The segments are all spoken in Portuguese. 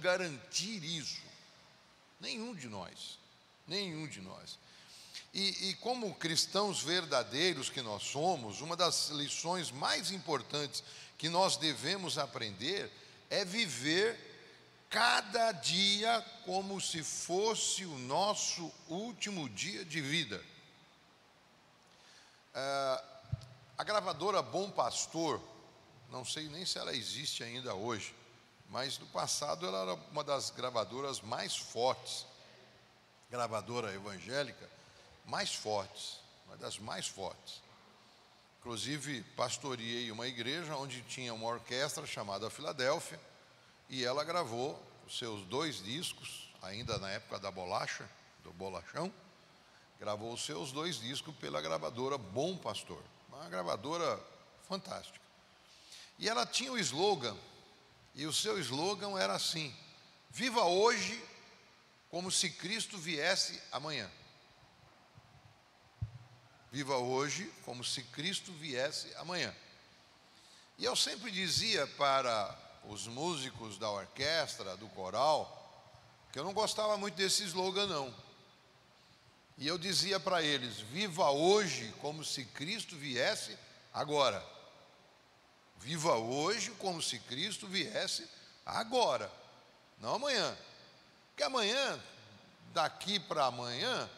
garantir isso. Nenhum de nós. Nenhum de nós. E como cristãos verdadeiros que nós somos, uma das lições mais importantes que nós devemos aprender é viver cada dia como se fosse o nosso último dia de vida. A gravadora Bom Pastor, não sei nem se ela existe ainda hoje, mas no passado ela era uma das gravadoras mais fortes, gravadora evangélica mais fortes, uma das mais fortes. Inclusive, pastoreei uma igreja onde tinha uma orquestra chamada Filadélfia, e ela gravou os seus 2 discos, ainda na época da bolacha, do bolachão, gravou os seus 2 discos pela gravadora Bom Pastor, uma gravadora fantástica. E ela tinha o slogan, e o seu slogan era assim: viva hoje como se Cristo viesse amanhã. Viva hoje como se Cristo viesse amanhã. E eu sempre dizia para os músicos da orquestra, do coral, que eu não gostava muito desse slogan, não. E eu dizia para eles: viva hoje como se Cristo viesse agora. Viva hoje como se Cristo viesse agora, não amanhã. Porque amanhã, daqui para amanhã,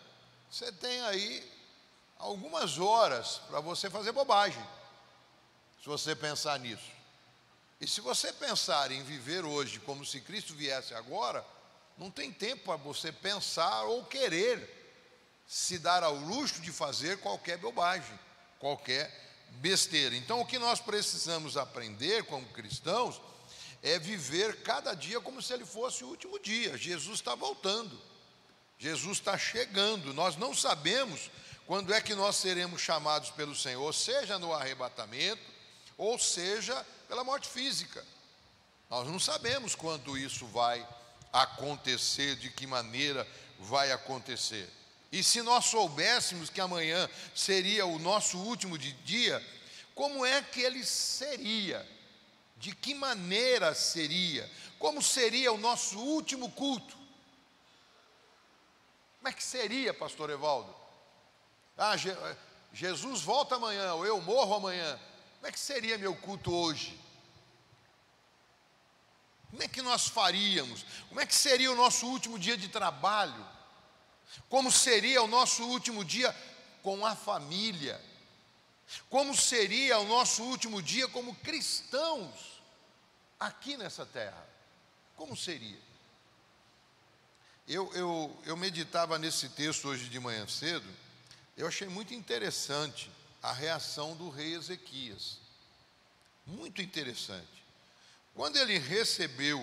você tem aí algumas horas para você fazer bobagem, se você pensar nisso. E se você pensar em viver hoje como se Cristo viesse agora, não tem tempo para você pensar ou querer se dar ao luxo de fazer qualquer bobagem, qualquer besteira. Então, o que nós precisamos aprender como cristãos é viver cada dia como se ele fosse o último dia. Jesus está voltando, Jesus está chegando. Nós não sabemos quando é que nós seremos chamados pelo Senhor, seja no arrebatamento, ou seja pela morte física. Nós não sabemos quando isso vai acontecer, de que maneira vai acontecer. E se nós soubéssemos que amanhã seria o nosso último dia, como é que ele seria? De que maneira seria? Como seria o nosso último culto? Como é que seria, pastor Evaldo? Jesus volta amanhã, ou eu morro amanhã. Como é que seria meu culto hoje? Como é que nós faríamos? Como é que seria o nosso último dia de trabalho? Como seria o nosso último dia com a família? Como seria o nosso último dia como cristãos aqui nessa terra? Como seria? Eu meditava nesse texto hoje de manhã cedo. Eu achei muito interessante a reação do rei Ezequias. Muito interessante. Quando ele recebeu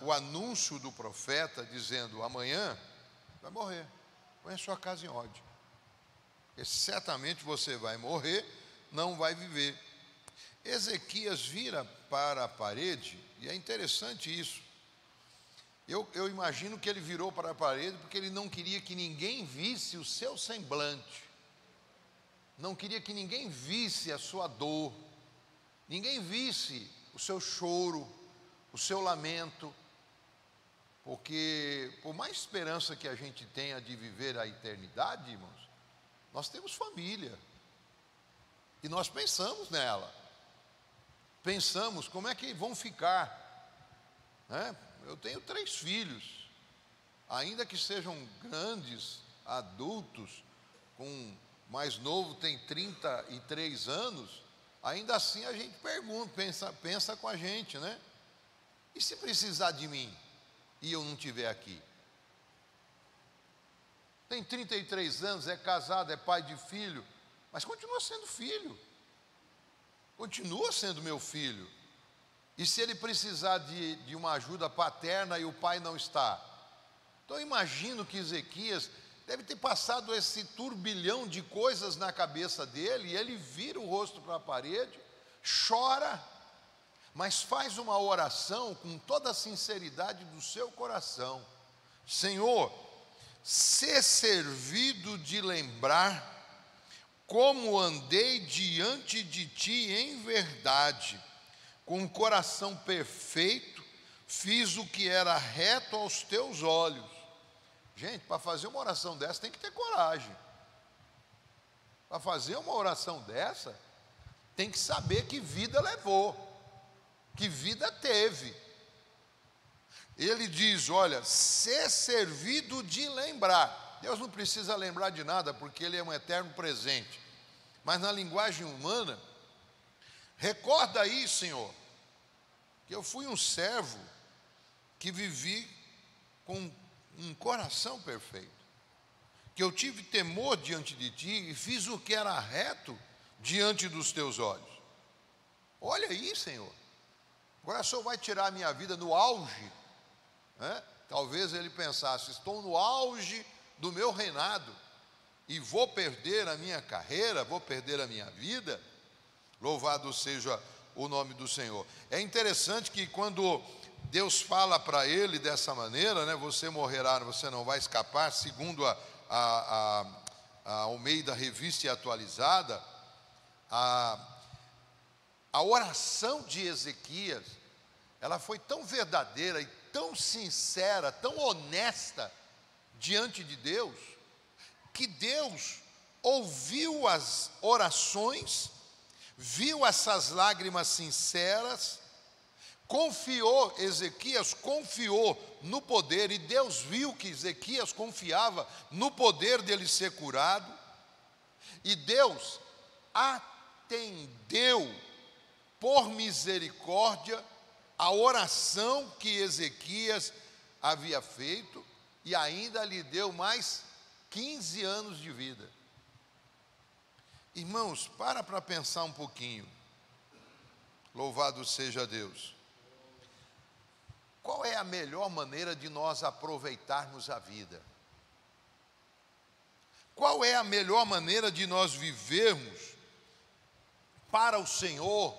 o anúncio do profeta dizendo: amanhã vai morrer, põe a sua casa em ordem, porque certamente você vai morrer, não vai viver. Ezequias vira para a parede, e é interessante isso. Eu imagino que ele virou para a parede porque ele não queria que ninguém visse o seu semblante, não queria que ninguém visse a sua dor, ninguém visse o seu choro, o seu lamento, porque por mais esperança que a gente tenha de viver a eternidade, irmãos, nós temos família, e nós pensamos nela, pensamos como é que vão ficar, né? Eu tenho 3 filhos, ainda que sejam grandes, adultos, com mais novo tem 33 anos, ainda assim a gente pergunta, pensa com a gente, né? E se precisar de mim e eu não estiver aqui? Tem 33 anos, é casado, é pai de filho, mas continua sendo filho, continua sendo meu filho. E se ele precisar de uma ajuda paterna e o pai não está? Então eu imagino que Ezequias deve ter passado esse turbilhão de coisas na cabeça dele, e ele vira o rosto para a parede, chora, mas faz uma oração com toda a sinceridade do seu coração: Senhor, ser servido de lembrar como andei diante de ti em verdade, com um coração perfeito, fiz o que era reto aos teus olhos. Gente, para fazer uma oração dessa tem que ter coragem. Para fazer uma oração dessa, tem que saber que vida levou, que vida teve. Ele diz, olha, ser servido de lembrar. Deus não precisa lembrar de nada, porque Ele é um eterno presente. Mas na linguagem humana, recorda aí, Senhor, que eu fui um servo que vivi com um coração perfeito, que eu tive temor diante de Ti e fiz o que era reto diante dos Teus olhos. Olha aí, Senhor, agora o Senhor vai tirar a minha vida no auge, né? Talvez ele pensasse, estou no auge do meu reinado e vou perder a minha carreira, vou perder a minha vida. Louvado seja o nome do Senhor. É interessante que quando Deus fala para ele dessa maneira, né, você morrerá, você não vai escapar, segundo a Almeida Revista e Atualizada, a oração de Ezequias, ela foi tão verdadeira e tão sincera, tão honesta diante de Deus, que Deus ouviu as orações, viu essas lágrimas sinceras, Ezequias confiou no poder, e Deus viu que Ezequias confiava no poder dele ser curado, e Deus atendeu por misericórdia a oração que Ezequias havia feito, e ainda lhe deu mais 15 anos de vida. Irmãos, para pensar um pouquinho. Louvado seja Deus. Qual é a melhor maneira de nós aproveitarmos a vida? Qual é a melhor maneira de nós vivermos para o Senhor,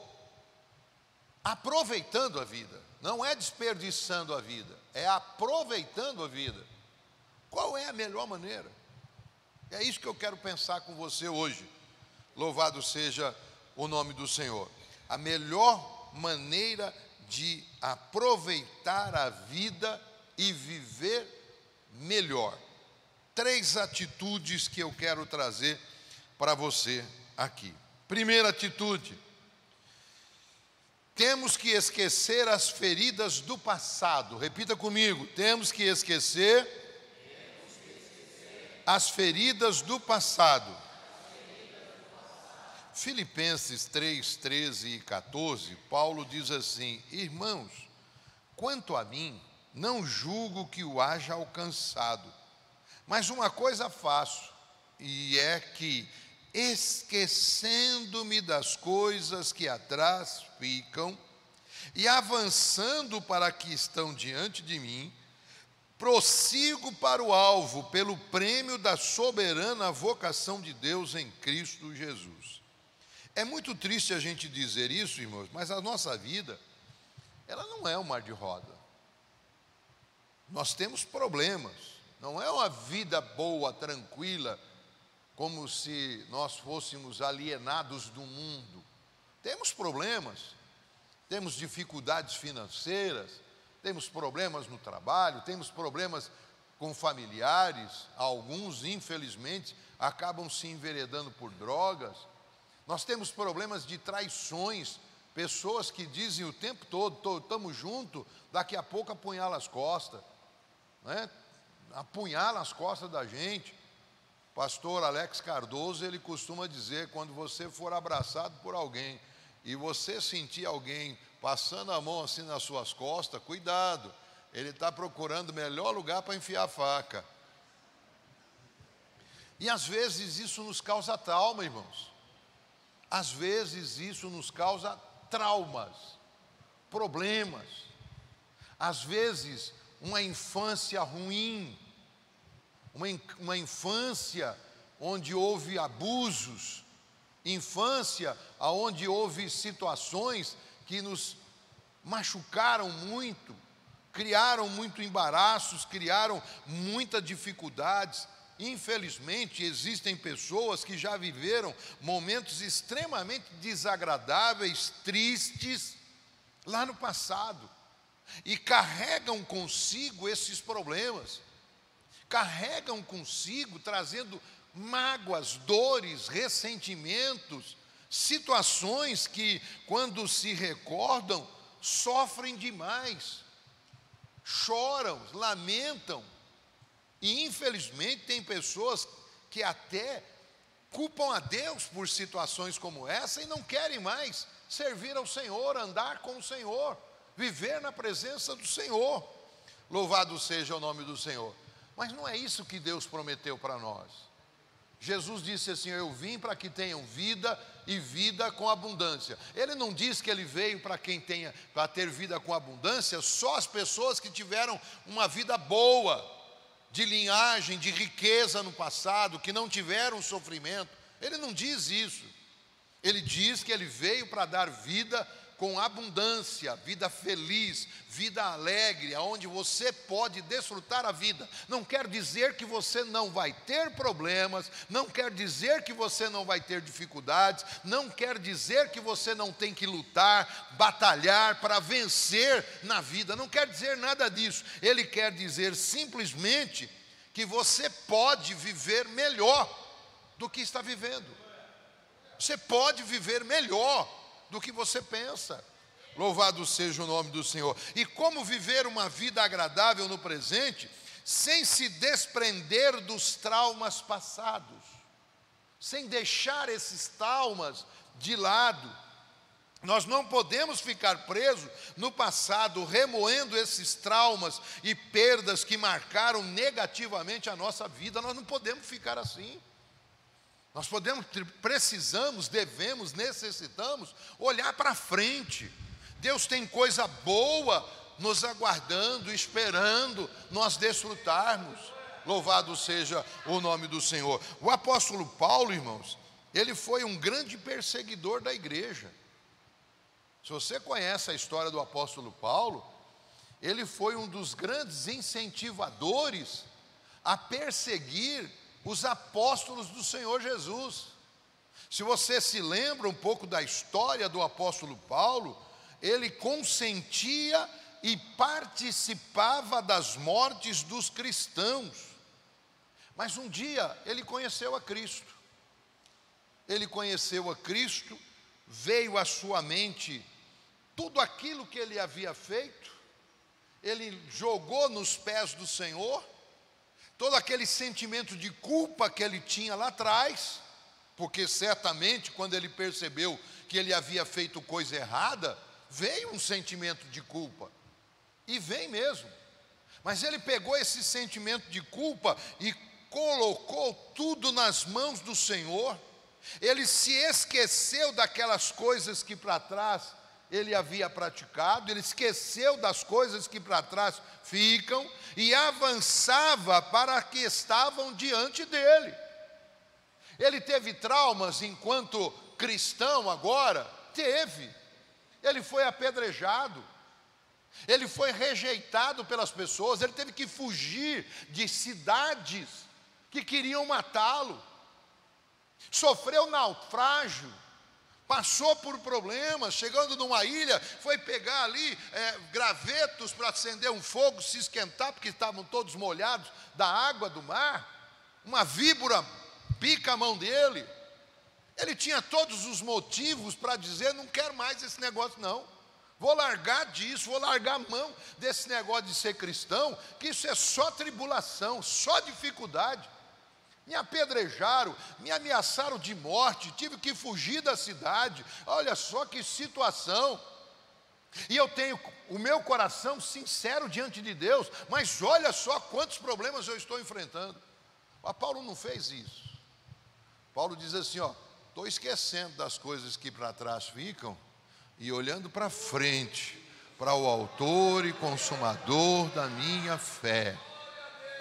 aproveitando a vida? Não é desperdiçando a vida, é aproveitando a vida. Qual é a melhor maneira? É isso que eu quero pensar com você hoje. Louvado seja o nome do Senhor. A melhor maneira de aproveitar a vida e viver melhor. 3 atitudes que eu quero trazer para você aqui. Primeira atitude: temos que esquecer as feridas do passado. Repita comigo: temos que esquecer as feridas do passado. Filipenses 3, 13 e 14, Paulo diz assim: irmãos, quanto a mim, não julgo que o haja alcançado, mas uma coisa faço, e é que, esquecendo-me das coisas que atrás ficam, e avançando para que estão diante de mim, prossigo para o alvo, pelo prêmio da soberana vocação de Deus em Cristo Jesus. É muito triste a gente dizer isso, irmãos, mas a nossa vida, ela não é um mar de roda. Nós temos problemas, não é uma vida boa, tranquila, como se nós fôssemos alienados do mundo. Temos problemas, temos dificuldades financeiras, temos problemas no trabalho, temos problemas com familiares, alguns, infelizmente, acabam se enveredando por drogas. Nós temos problemas de traições, pessoas que dizem o tempo todo, estamos juntos, daqui a pouco apunhala as costas, né? Apunhala as costas da gente. Pastor Alex Cardoso, ele costuma dizer, quando você for abraçado por alguém, e você sentir alguém passando a mão assim nas suas costas, cuidado, ele está procurando o melhor lugar para enfiar a faca. E às vezes isso nos causa trauma, irmãos. Às vezes isso nos causa traumas, problemas. Às vezes uma infância ruim, uma infância onde houve abusos, infância onde houve situações que nos machucaram muito, criaram muito embaraços, criaram muitas dificuldades. Infelizmente, existem pessoas que já viveram momentos extremamente desagradáveis, tristes, lá no passado. e carregam consigo esses problemas, carregam consigo trazendo mágoas, dores, ressentimentos, situações que, quando se recordam, sofrem demais, choram, lamentam. E infelizmente tem pessoas que até culpam a Deus por situações como essa e não querem mais servir ao Senhor, andar com o Senhor, viver na presença do Senhor. Louvado seja o nome do Senhor. Mas não é isso que Deus prometeu para nós. Jesus disse assim: eu vim para que tenham vida e vida com abundância. Ele não diz que ele veio para ter vida com abundância só as pessoas que tiveram uma vida boa, de linhagem, de riqueza no passado, que não tiveram sofrimento. Ele não diz isso. Ele diz que ele veio para dar vida com abundância, vida feliz, vida alegre, onde você pode desfrutar a vida. Não quer dizer que você não vai ter problemas, não quer dizer que você não vai ter dificuldades, não quer dizer que você não tem que lutar, batalhar para vencer na vida, não quer dizer nada disso. Ele quer dizer simplesmente que você pode viver melhor do que está vivendo. Você pode viver melhor do que você pensa. Louvado seja o nome do Senhor. E como viver uma vida agradável no presente, sem se desprender dos traumas passados, sem deixar esses traumas de lado. Nós não podemos ficar presos no passado, remoendo esses traumas e perdas que marcaram negativamente a nossa vida. Nós não podemos ficar assim. Nós precisamos, devemos, necessitamos olhar para frente. Deus tem coisa boa nos aguardando, esperando nós desfrutarmos. Louvado seja o nome do Senhor. O apóstolo Paulo, irmãos, ele foi um grande perseguidor da igreja. Se você conhece a história do apóstolo Paulo, ele foi um dos grandes incentivadores a perseguir os apóstolos do Senhor Jesus. Se você se lembra um pouco da história do apóstolo Paulo, ele consentia e participava das mortes dos cristãos. Mas um dia ele conheceu a Cristo. Ele conheceu a Cristo, veio à sua mente tudo aquilo que ele havia feito, ele jogou nos pés do Senhor, todo aquele sentimento de culpa que ele tinha lá atrás, porque certamente quando ele percebeu que ele havia feito coisa errada, veio um sentimento de culpa, e vem mesmo, mas ele pegou esse sentimento de culpa e colocou tudo nas mãos do Senhor. Ele se esqueceu daquelas coisas que para trás ele havia praticado, ele esqueceu das coisas que para trás ficam e avançava para que estavam diante dele. Ele teve traumas enquanto cristão agora? Teve. Ele foi apedrejado, ele foi rejeitado pelas pessoas, ele teve que fugir de cidades que queriam matá-lo, sofreu naufrágio, passou por problemas, chegando numa ilha, foi pegar ali gravetos para acender um fogo, se esquentar, porque estavam todos molhados da água do mar. Uma víbora pica a mão dele. Ele tinha todos os motivos para dizer: não quero mais esse negócio não, vou largar disso, vou largar a mão desse negócio de ser cristão, que isso é só tribulação, só dificuldade. Me apedrejaram, me ameaçaram de morte, tive que fugir da cidade. Olha só que situação. E eu tenho o meu coração sincero diante de Deus, mas olha só quantos problemas eu estou enfrentando. Mas Paulo não fez isso. Paulo diz assim: estou esquecendo das coisas que para trás ficam e olhando para frente, para o autor e consumador da minha fé.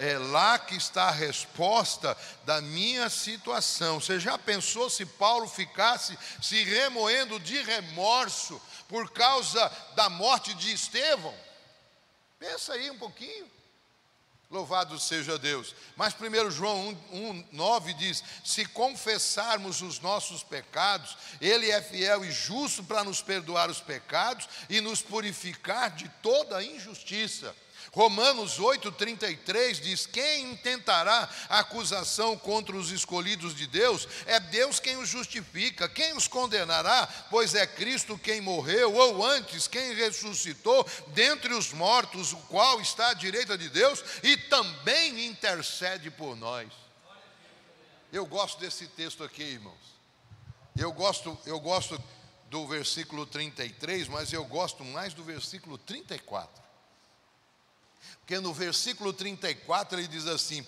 É lá que está a resposta da minha situação. Você já pensou se Paulo ficasse se remoendo de remorso por causa da morte de Estevão? Pensa aí um pouquinho. Louvado seja Deus. Mas 1 João 1:9 diz: se confessarmos os nossos pecados, Ele é fiel e justo para nos perdoar os pecados e nos purificar de toda injustiça. Romanos 8:33 diz: quem intentará acusação contra os escolhidos de Deus? É Deus quem os justifica. Quem os condenará? Pois é Cristo quem morreu, ou antes, quem ressuscitou dentre os mortos, o qual está à direita de Deus e também intercede por nós. Eu gosto desse texto aqui, irmãos. Eu gosto do versículo 33, mas eu gosto mais do versículo 34. Porque no versículo 34 ele diz assim: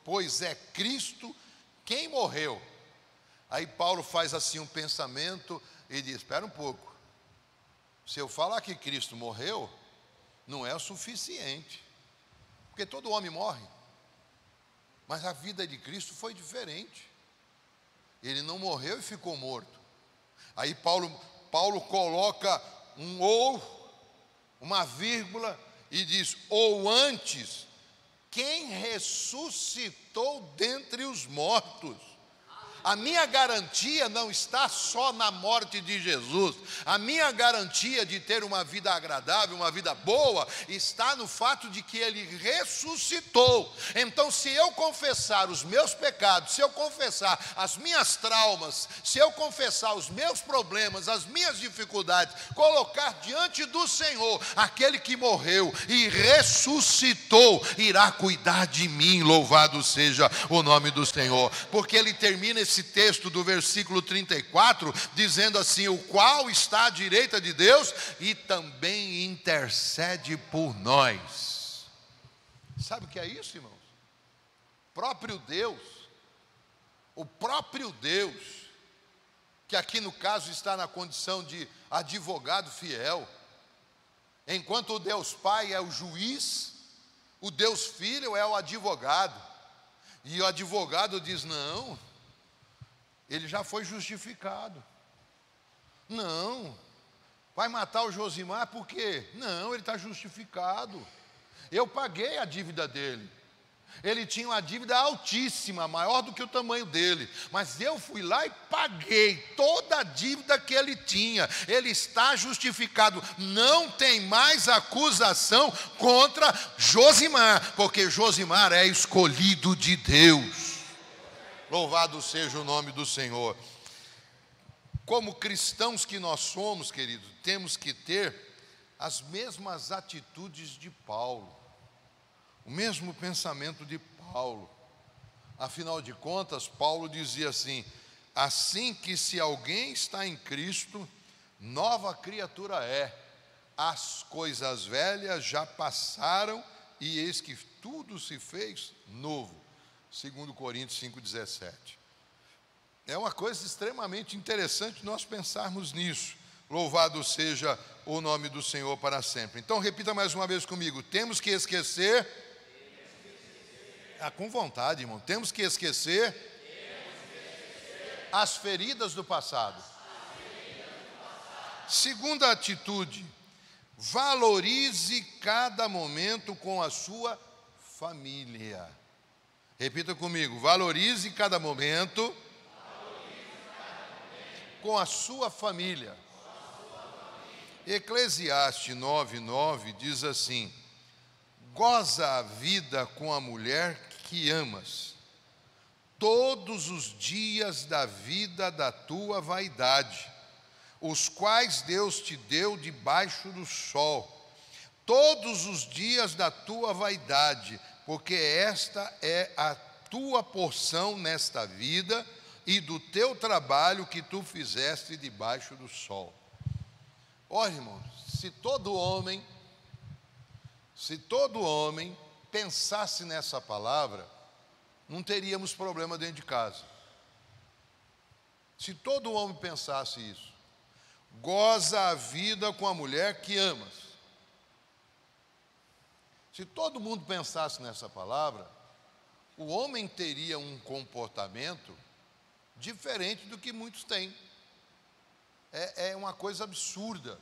pois é Cristo quem morreu. Aí Paulo faz assim um pensamento e diz: espera um pouco, se eu falar que Cristo morreu, não é o suficiente, porque todo homem morre, mas a vida de Cristo foi diferente. Ele não morreu e ficou morto. Aí Paulo coloca um ou, uma vírgula, e diz: ou antes, quem ressuscitou dentre os mortos. A minha garantia não está só na morte de Jesus. A minha garantia de ter uma vida agradável, uma vida boa, está no fato de que Ele ressuscitou. Então, se eu confessar os meus pecados, se eu confessar as minhas traumas, se eu confessar os meus problemas, as minhas dificuldades, colocar diante do Senhor, aquele que morreu e ressuscitou, irá cuidar de mim. Louvado seja o nome do Senhor. Porque ele termina esse texto do versículo 34 dizendo assim: o qual está à direita de Deus e também intercede por nós. Sabe o que é isso, irmãos? O próprio Deus, que aqui no caso está na condição de advogado fiel, enquanto o Deus Pai é o juiz, o Deus Filho é o advogado, e o advogado diz: não, ele já foi justificado. Não, vai matar o Josimar por quê? Não, ele está justificado. Eu paguei a dívida dele. Ele tinha uma dívida altíssima, maior do que o tamanho dele, mas eu fui lá e paguei toda a dívida que ele tinha. Ele está justificado. Não tem mais acusação contra Josimar, porque Josimar é escolhido de Deus. Louvado seja o nome do Senhor. Como cristãos que nós somos, queridos, temos que ter as mesmas atitudes de Paulo, o mesmo pensamento de Paulo. Afinal de contas, Paulo dizia assim: assim que se alguém está em Cristo, nova criatura é. As coisas velhas já passaram e eis que tudo se fez novo. 2 Coríntios 5,17. É uma coisa extremamente interessante nós pensarmos nisso. Louvado seja o nome do Senhor para sempre. Então repita mais uma vez comigo: temos que esquecer. Com vontade, irmão. Temos que esquecer as feridas do passado. Segunda atitude: valorize cada momento com a sua família. Repita comigo: valorize cada momento com a sua família. Eclesiastes 9:9 diz assim: goza a vida com a mulher que amas, todos os dias da vida da tua vaidade, os quais Deus te deu debaixo do sol, todos os dias da tua vaidade, porque esta é a tua porção nesta vida e do teu trabalho que tu fizeste debaixo do sol. Olha, irmãos, se todo homem pensasse nessa palavra, não teríamos problema dentro de casa. Se todo homem pensasse isso: goza a vida com a mulher que amas. Se todo mundo pensasse nessa palavra, o homem teria um comportamento diferente do que muitos têm. É uma coisa absurda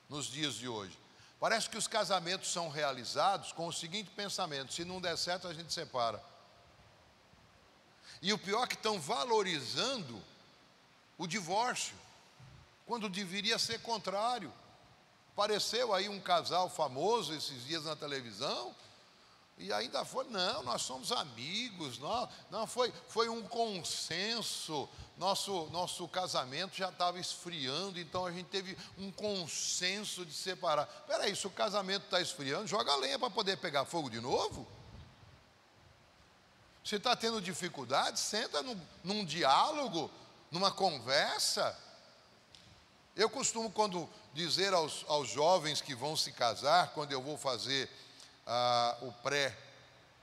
nos dias de hoje. Parece que os casamentos são realizados com o seguinte pensamento: se não der certo, a gente separa. E o pior é que estão valorizando o divórcio, quando deveria ser contrário. Apareceu aí um casal famoso esses dias na televisão, e ainda foi, não, nós somos amigos, não foi um consenso, nosso casamento já estava esfriando, então a gente teve um consenso de separar. Espera aí, se o casamento está esfriando, joga a lenha para poder pegar fogo de novo. Se está tendo dificuldade, senta num diálogo, numa conversa. Eu costumo, quando dizer aos jovens que vão se casar, quando eu vou fazer o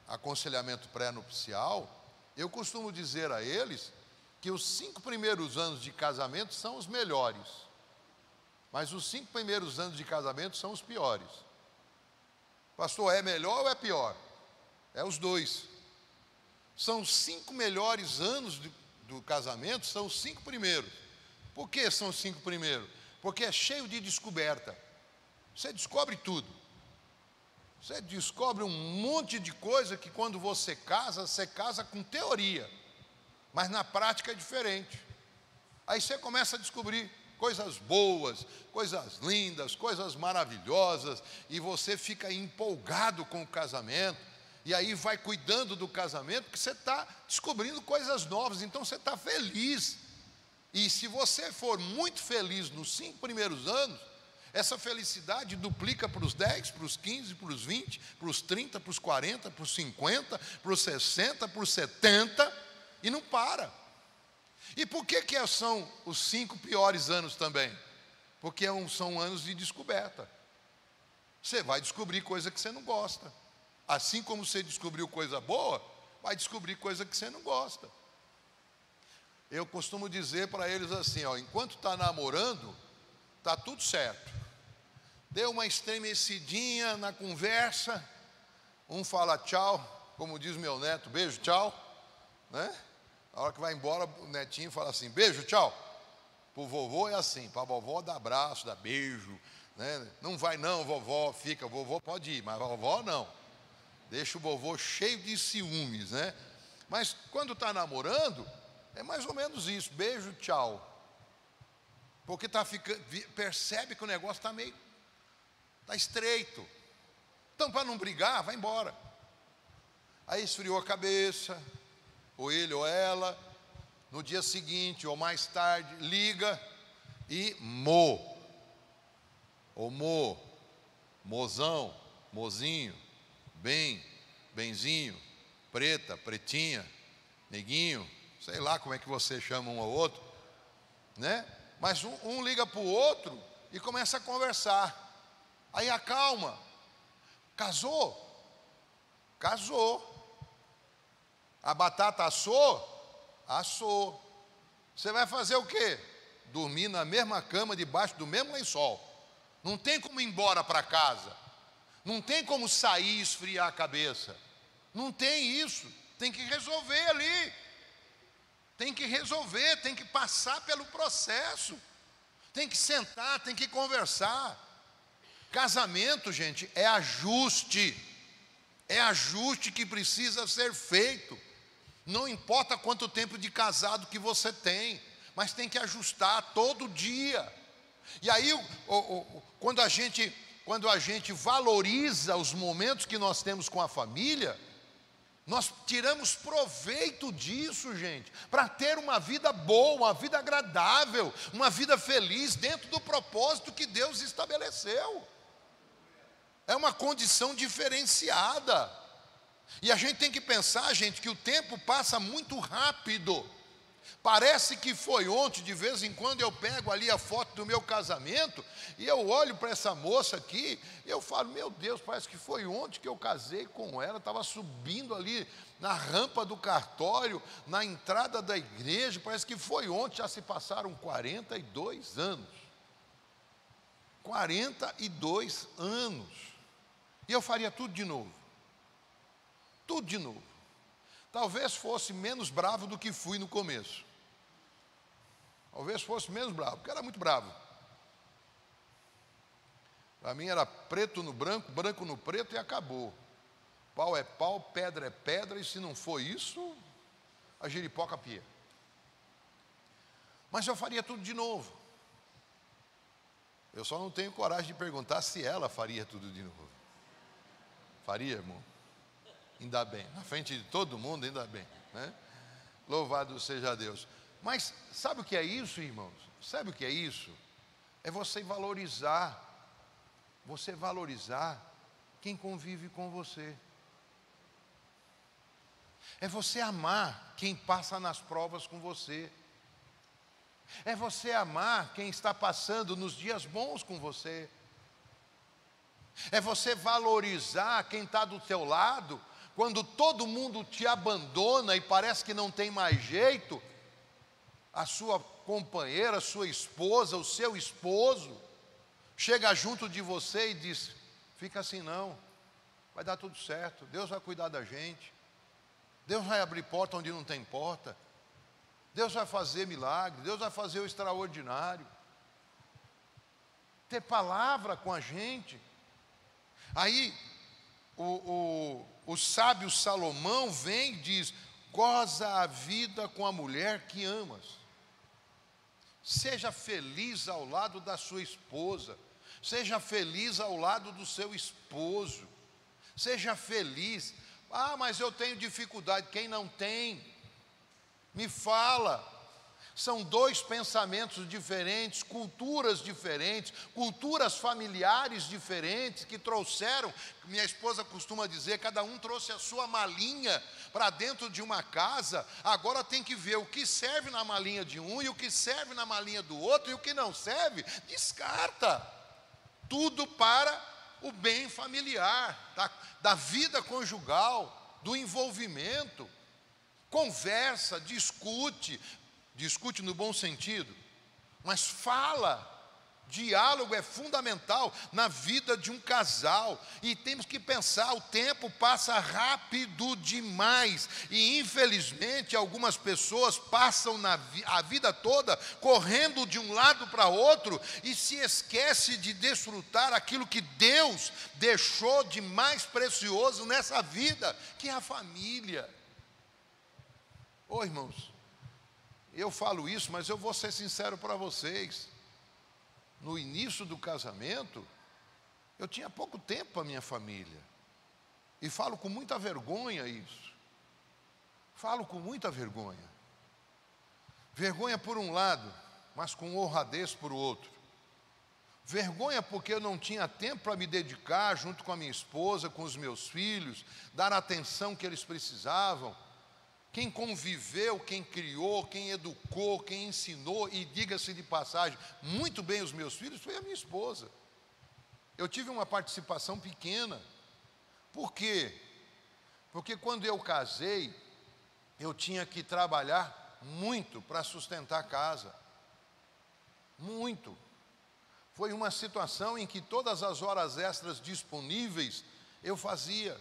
aconselhamento pré-nupcial, eu costumo dizer a eles que os 5 primeiros anos de casamento são os melhores, mas os 5 primeiros anos de casamento são os piores. Pastor, é melhor ou é pior? É os dois. São os 5 melhores anos do casamento, são os 5 primeiros. Por que são os 5 primeiros? Porque é cheio de descoberta. Você descobre tudo. Você descobre um monte de coisa que quando você casa com teoria, mas na prática é diferente. Aí você começa a descobrir coisas boas, coisas lindas, coisas maravilhosas, e você fica empolgado com o casamento, e aí vai cuidando do casamento, porque você está descobrindo coisas novas, então você está feliz. E se você for muito feliz nos 5 primeiros anos, essa felicidade duplica para os 10, para os 15, para os 20, para os 30, para os 40, para os 50, para os 60, para os 70, e não para. E por que são os 5 piores anos também? Porque são anos de descoberta. Você vai descobrir coisa que você não gosta. Assim como você descobriu coisa boa, vai descobrir coisa que você não gosta. Eu costumo dizer para eles assim, enquanto está namorando, está tudo certo. Deu uma estremecidinha na conversa, um fala tchau, como diz meu neto, beijo, tchau, né? A hora que vai embora, o netinho fala assim, beijo, tchau. Para o vovô é assim, para a vovó dá abraço, dá beijo, né? Não vai não, vovó, fica, vovô pode ir, mas a vovó não. Deixa o vovô cheio de ciúmes, né? Mas quando está namorando, é mais ou menos isso, beijo, tchau. Porque percebe que o negócio está estreito. Então, para não brigar, vai embora. Aí esfriou a cabeça, ou ele ou ela, no dia seguinte ou mais tarde, liga e mozão, mozinho, benzinho, preta, pretinha, neguinho, sei lá como é que você chama um ao outro, né? Mas um liga para o outro e começa a conversar. Aí acalma. Casou. A batata assou. Você vai fazer o quê? Dormir na mesma cama, debaixo do mesmo lençol. Não tem como ir embora para casa. Não tem como sair e esfriar a cabeça. Não tem isso. Tem que resolver ali. Tem que resolver, tem que passar pelo processo. Tem que sentar, tem que conversar. Casamento, gente, é ajuste. É ajuste que precisa ser feito. Não importa quanto tempo de casado que você tem, mas tem que ajustar todo dia. E aí, quando a gente valoriza os momentos que nós temos com a família, nós tiramos proveito disso, gente, para ter uma vida boa, uma vida agradável, uma vida feliz dentro do propósito que Deus estabeleceu. É uma condição diferenciada. E a gente tem que pensar, gente, que o tempo passa muito rápido. Parece que foi ontem, de vez em quando eu pego ali a foto do meu casamento e eu olho para essa moça aqui e eu falo, meu Deus, parece que foi ontem que eu casei com ela, estava subindo ali na rampa do cartório, na entrada da igreja, parece que foi ontem, já se passaram 42 anos. 42 anos. E eu faria tudo de novo. Tudo de novo. Talvez fosse menos bravo do que fui no começo. Talvez fosse menos bravo, porque era muito bravo. Para mim era preto no branco, branco no preto e acabou. Pau é pau, pedra é pedra, e se não for isso, a giripoca pia. Mas eu faria tudo de novo. Eu só não tenho coragem de perguntar se ela faria tudo de novo. Faria, irmão? Ainda bem. Na frente de todo mundo, ainda bem, né? Louvado seja Deus. Mas sabe o que é isso, irmãos? Sabe o que é isso? É você valorizar quem convive com você. É você amar quem passa nas provas com você. É você amar quem está passando nos dias bons com você. É você valorizar quem está do teu lado, quando todo mundo te abandona e parece que não tem mais jeito. A sua companheira, a sua esposa, o seu esposo, chega junto de você e diz: fica assim não, vai dar tudo certo, Deus vai cuidar da gente, Deus vai abrir porta onde não tem porta, Deus vai fazer milagre, Deus vai fazer o extraordinário. Ter palavra com a gente. Aí o sábio Salomão vem e diz: goza a vida com a mulher que amas. Seja feliz ao lado da sua esposa. Seja feliz ao lado do seu esposo. Seja feliz. Ah, mas eu tenho dificuldade. Quem não tem, me fala. São dois pensamentos diferentes, culturas familiares diferentes que trouxeram. Minha esposa costuma dizer, cada um trouxe a sua malinha para dentro de uma casa. Agora tem que ver o que serve na malinha de um e o que serve na malinha do outro, e o que não serve, descarta. Tudo para o bem familiar, da vida conjugal, do envolvimento. Conversa, discute no bom sentido, mas fala. Diálogo é fundamental na vida de um casal, e temos que pensar, o tempo passa rápido demais, e infelizmente algumas pessoas passam a vida toda correndo de um lado para outro, e se esquece de desfrutar aquilo que Deus deixou de mais precioso nessa vida, que é a família. Ô irmãos, eu falo isso, mas eu vou ser sincero para vocês. No início do casamento, eu tinha pouco tempo para minha família. E falo com muita vergonha isso. Falo com muita vergonha. Vergonha por um lado, mas com honradez por outro. Vergonha porque eu não tinha tempo para me dedicar junto com a minha esposa, com os meus filhos, dar a atenção que eles precisavam. Quem conviveu, quem criou, quem educou, quem ensinou, e diga-se de passagem, muito bem os meus filhos, foi a minha esposa. Eu tive uma participação pequena. Por quê? Porque quando eu casei, eu tinha que trabalhar muito para sustentar a casa. Muito. Foi uma situação em que todas as horas extras disponíveis eu fazia.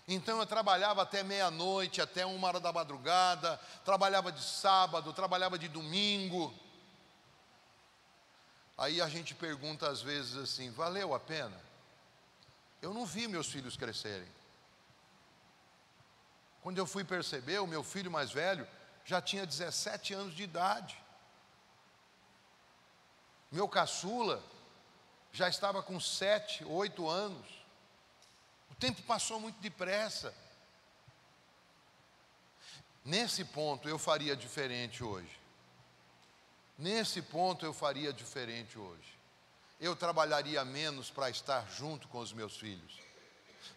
Então eu trabalhava até meia-noite, até 1h da madrugada, trabalhava de sábado, trabalhava de domingo. Aí a gente pergunta às vezes assim, valeu a pena? Eu não vi meus filhos crescerem. Quando eu fui perceber, o meu filho mais velho já tinha 17 anos de idade. Meu caçula já estava com 7, 8 anos. O tempo passou muito depressa. Nesse ponto eu faria diferente hoje. Nesse ponto eu faria diferente hoje. Eu trabalharia menos para estar junto com os meus filhos.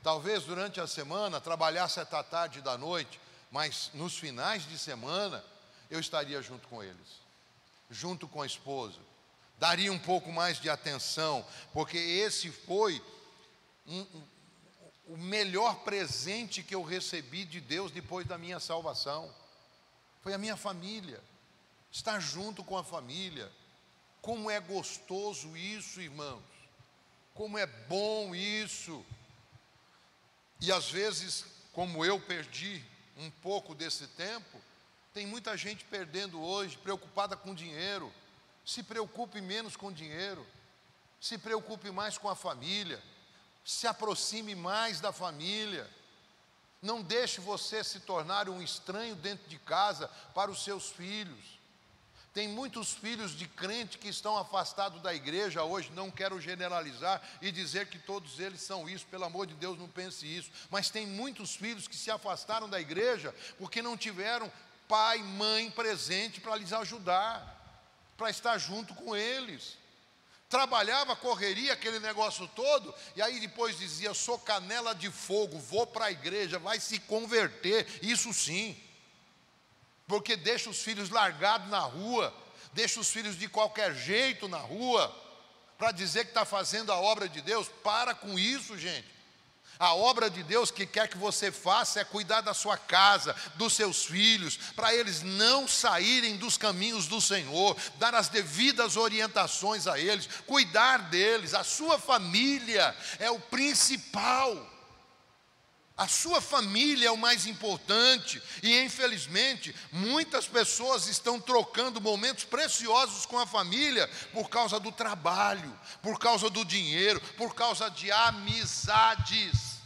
Talvez durante a semana trabalhasse até a tarde da noite, mas nos finais de semana eu estaria junto com eles, junto com a esposa. Daria um pouco mais de atenção, porque esse foi o melhor presente que eu recebi de Deus depois da minha salvação. Foi a minha família. Estar junto com a família. Como é gostoso isso, irmãos. Como é bom isso. E às vezes, como eu perdi um pouco desse tempo, tem muita gente perdendo hoje, preocupada com dinheiro. Se preocupe menos com dinheiro. Se preocupe mais com a família. Se aproxime mais da família. Não deixe você se tornar um estranho dentro de casa para os seus filhos. Tem muitos filhos de crente que estão afastados da igreja hoje. Não quero generalizar e dizer que todos eles são isso. Pelo amor de Deus, não pense isso. Mas tem muitos filhos que se afastaram da igreja porque não tiveram pai, mãe presente para lhes ajudar, para estar junto com eles. Trabalhava, correria, aquele negócio todo, e aí depois dizia: sou canela de fogo, vou para a igreja, vai se converter. Isso sim, porque deixa os filhos largados na rua, deixa os filhos de qualquer jeito na rua, para dizer que está fazendo a obra de Deus. Para com isso, gente. A obra de Deus que quer que você faça é cuidar da sua casa, dos seus filhos, para eles não saírem dos caminhos do Senhor, dar as devidas orientações a eles, cuidar deles. A sua família é o principal. A sua família é o mais importante. E infelizmente, muitas pessoas estão trocando momentos preciosos com a família por causa do trabalho, por causa do dinheiro, por causa de amizades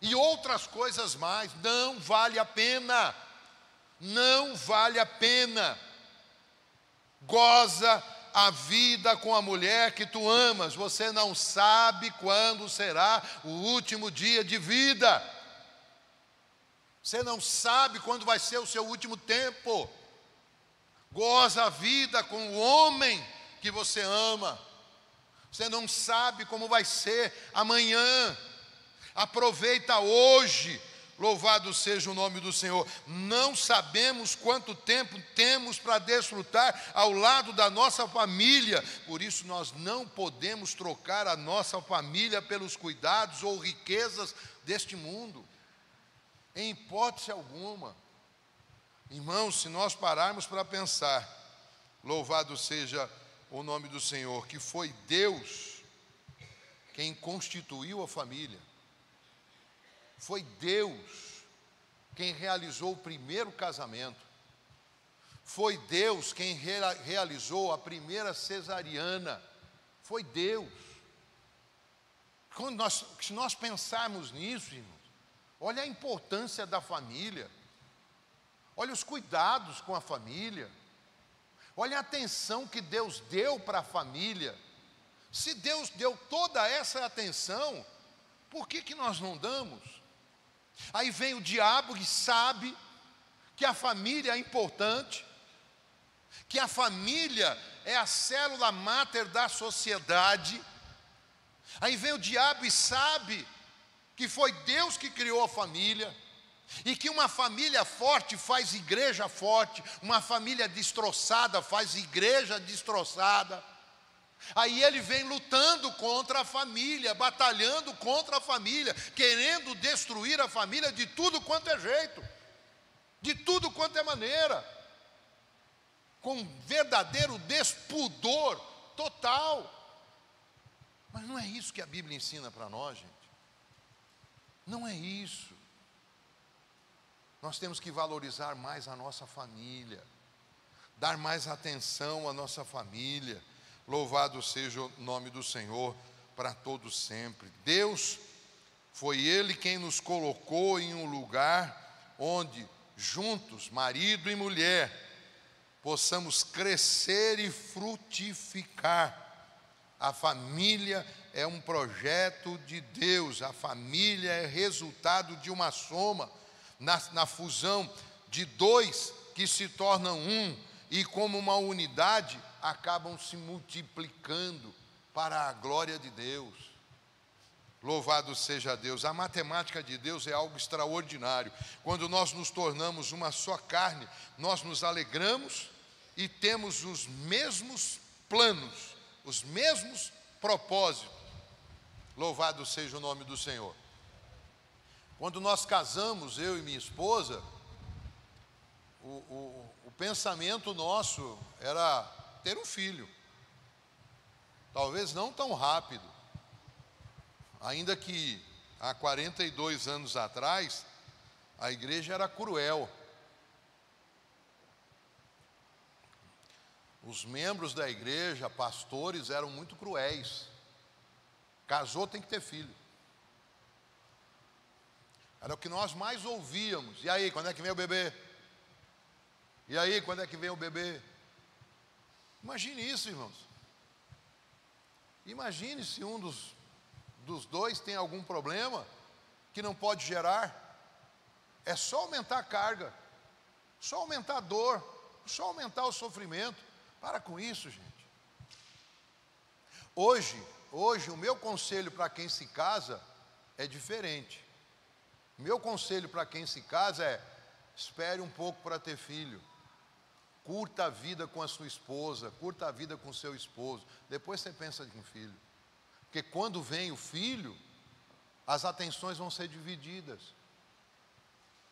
e outras coisas mais. Não vale a pena. Não vale a pena. Goza a vida com a mulher que tu amas. Você não sabe quando será o último dia de vida. Você não sabe quando vai ser o seu último tempo. Goza a vida com o homem que você ama. Você não sabe como vai ser amanhã. Aproveita hoje. Louvado seja o nome do Senhor. Não sabemos quanto tempo temos para desfrutar ao lado da nossa família. Por isso nós não podemos trocar a nossa família pelos cuidados ou riquezas deste mundo, em hipótese alguma. Irmãos, se nós pararmos para pensar, louvado seja o nome do Senhor, que foi Deus quem constituiu a família. Foi Deus quem realizou o primeiro casamento. Foi Deus quem realizou a primeira cesariana. Foi Deus. Se nós pensarmos nisso, irmãos, olha a importância da família. Olha os cuidados com a família. Olha a atenção que Deus deu para a família. Se Deus deu toda essa atenção, por que nós não damos? Aí vem o diabo e sabe que a família é importante, que a família é a célula máter da sociedade. Aí vem o diabo e sabe que foi Deus que criou a família, e que uma família forte faz igreja forte, uma família destroçada faz igreja destroçada. Aí ele vem lutando contra a família, batalhando contra a família, querendo destruir a família de tudo quanto é jeito, de tudo quanto é maneira, com verdadeiro despudor total. Mas não é isso que a Bíblia ensina para nós, gente. Não é isso. Nós temos que valorizar mais a nossa família, dar mais atenção à nossa família. Louvado seja o nome do Senhor para todos sempre. Deus, foi Ele quem nos colocou em um lugar onde juntos, marido e mulher, possamos crescer e frutificar. A família é um projeto de Deus. A família é resultado de uma soma, na fusão de dois que se tornam um, e como uma unidade acabam se multiplicando para a glória de Deus. Louvado seja Deus. A matemática de Deus é algo extraordinário. Quando nós nos tornamos uma só carne, nós nos alegramos e temos os mesmos planos, os mesmos propósitos. Louvado seja o nome do Senhor. Quando nós casamos, eu e minha esposa, o pensamento nosso era ter um filho. Talvez não tão rápido, ainda que há 42 anos atrás, a igreja era cruel. os membros da igreja, pastores, eram muito cruéis. Casou, tem que ter filho. Era o que nós mais ouvíamos. E aí, quando é que vem o bebê? E aí, quando é que vem o bebê? Imagine isso, irmãos. Imagine se um dos dois tem algum problema que não pode gerar. É só aumentar a carga, só aumentar a dor, só aumentar o sofrimento. Para com isso, gente. Hoje, o meu conselho para quem se casa é diferente. Meu conselho para quem se casa é: espere um pouco para ter filho. Curta a vida com a sua esposa, curta a vida com o seu esposo. Depois você pensa em filho. Porque quando vem o filho, as atenções vão ser divididas.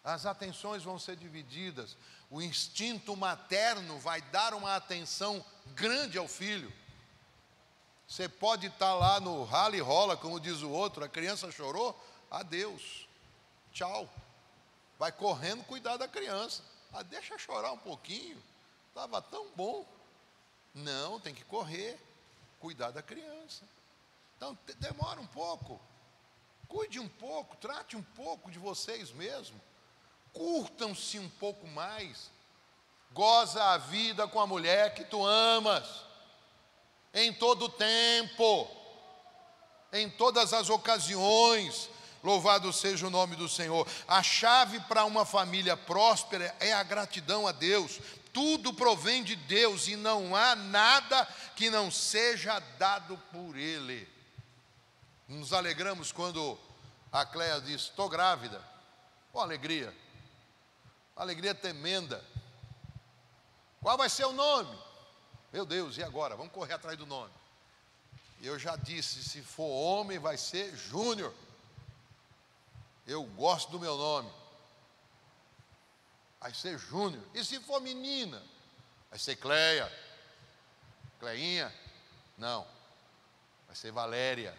As atenções vão ser divididas. O instinto materno vai dar uma atenção grande ao filho. Você pode estar lá no rala e rola, como diz o outro, a criança chorou, adeus, tchau. Vai correndo cuidar da criança. Deixa chorar um pouquinho, estava tão bom. Não, tem que correr, cuidar da criança. Então, demora um pouco, cuide um pouco, trate um pouco de vocês mesmos. Curtam-se um pouco mais. Goza a vida com a mulher que tu amas, em todo tempo, em todas as ocasiões. Louvado seja o nome do Senhor. A chave para uma família próspera é a gratidão a Deus. Tudo provém de Deus e não há nada que não seja dado por Ele. Nos alegramos quando a Cléia diz: estou grávida. Uma alegria. Alegria tremenda. Qual vai ser o nome? Meu Deus, e agora? Vamos correr atrás do nome. Eu já disse, se for homem vai ser Júnior. Eu gosto do meu nome. Vai ser Júnior. E se for menina? Vai ser Cléia. Cleinha? Não. Vai ser Valéria.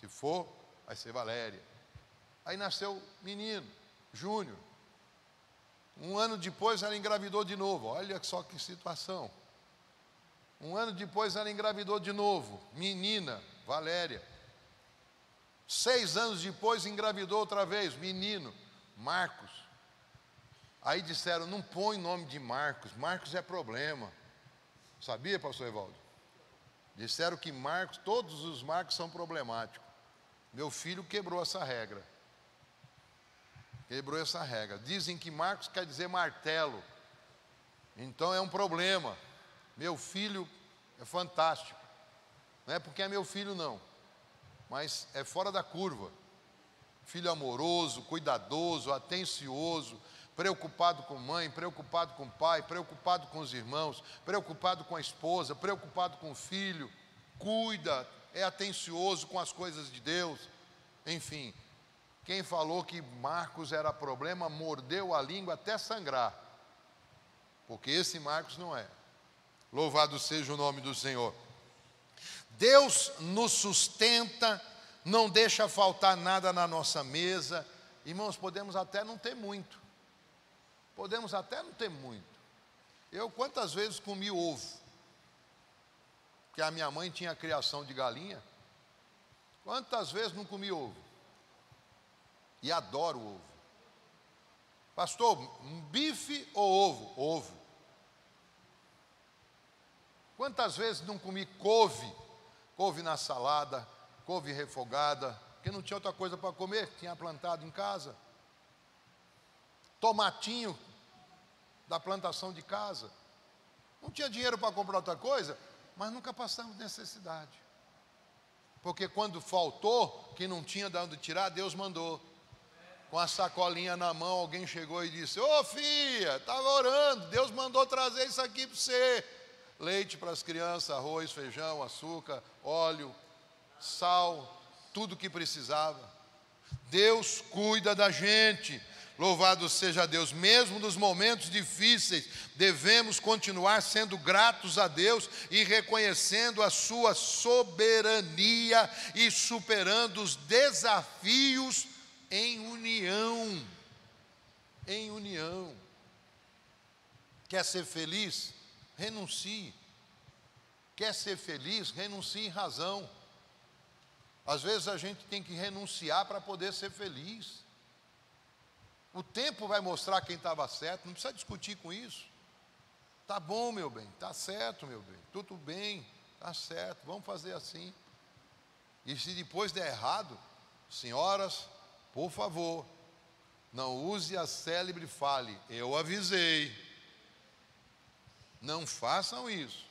Se for, vai ser Valéria. Aí nasceu menino, Júnior. Um ano depois ela engravidou de novo. Olha só que situação. Um ano depois ela engravidou de novo. Menina, Valéria. 6 anos depois engravidou outra vez. Menino, Marcos. Aí disseram: não põe nome de Marcos. Marcos é problema. Sabia, pastor Evaldo? Disseram que Marcos, todos os Marcos são problemáticos. Meu filho quebrou essa regra. Quebrou essa regra. Dizem que Marcos quer dizer martelo. Então é um problema. Meu filho é fantástico. Não é porque é meu filho, não. Mas é fora da curva. Filho amoroso, cuidadoso, atencioso, preocupado com mãe, preocupado com pai, preocupado com os irmãos, preocupado com a esposa, preocupado com o filho. Cuida, é atencioso com as coisas de Deus. Enfim, quem falou que Marcos era problema, mordeu a língua até sangrar. Porque esse Marcos não é. Louvado seja o nome do Senhor. Deus nos sustenta, não deixa faltar nada na nossa mesa. Irmãos, podemos até não ter muito. Podemos até não ter muito. Eu quantas vezes comi ovo? Porque a minha mãe tinha criação de galinha. Quantas vezes não comi ovo? E adoro ovo. Pastor, um bife ou ovo? Ovo. Quantas vezes não comi couve? Couve na salada, couve refogada, porque não tinha outra coisa para comer, tinha plantado em casa. Tomatinho da plantação de casa. Não tinha dinheiro para comprar outra coisa, mas nunca passamos necessidade. Porque quando faltou, que não tinha de onde tirar, Deus mandou. Com a sacolinha na mão, alguém chegou e disse: ô filha, estava orando, Deus mandou trazer isso aqui para você. Leite para as crianças, arroz, feijão, açúcar, óleo, sal, tudo que precisava. Deus cuida da gente. Louvado seja Deus. Mesmo nos momentos difíceis, devemos continuar sendo gratos a Deus e reconhecendo a sua soberania e superando os desafios em união. Em união. Quer ser feliz? Renuncie. Quer ser feliz? Renuncie em razão. Às vezes a gente tem que renunciar para poder ser feliz. O tempo vai mostrar quem estava certo, não precisa discutir com isso. Tá bom, meu bem, tá certo, meu bem, tudo bem, tá certo, vamos fazer assim. E se depois der errado, senhoras, por favor, não use a célebre fale, eu avisei. Não façam isso,